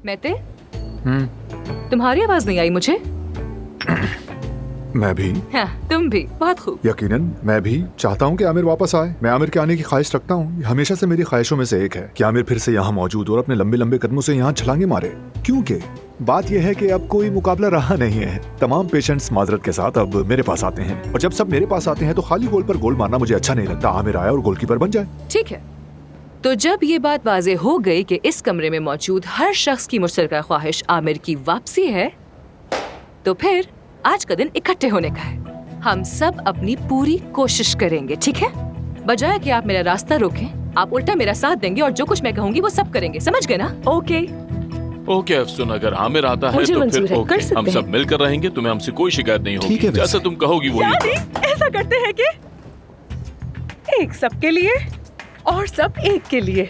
मैते, तुम्हारी आवाज नहीं आई मुझे। मैं भी। हाँ, तुम भी। बहुत खूब। यकीनन मैं भी चाहता हूँ कि आमिर वापस आए। मैं आमिर के आने की ख्वाहिश रखता हूँ। हमेशा से मेरी ख्वाहिशों में से एक है कि आमिर फिर से यहाँ मौजूद और अपने लंबे लंबे कदमों से यहाँ छलांगे मारे। क्योंकि बात यह है कि अब कोई मुकाबला रहा नहीं है। तमाम पेशेंट्स माजरत के साथ अब मेरे पास आते हैं, और जब सब मेरे पास आते हैं तो खाली गोल पर गोल मारना मुझे अच्छा नहीं लगता। आमिर आए और गोलकीपर बन जाए। ठीक है, तो जब ये बात वाज़ेह हो गई कि इस कमरे में मौजूद हर शख्स की मुश्तरका ख्वाहिश आमिर की वापसी है, तो फिर आज का दिन इकट्ठे होने का है। हम सब अपनी पूरी कोशिश करेंगे, ठीक है? बजाय कि आप मेरा रास्ता रोकें, आप उल्टा मेरा साथ देंगे और जो कुछ मैं कहूंगी वो सब करेंगे। समझ गए ना? ओके। ओके अफसुन, अगर आमिर आता है मुझे तो मंजूर फिर है, कर ओके, सकते हम हैं। सब मिलकर रहेंगे। तुम्हें हमसे कोई शिकायत नहीं ठीक होगी। है, जैसा तुम कहोगी वही। यानी ऐसा करते हैं कि एक सबके लिए और सब एक के लिए।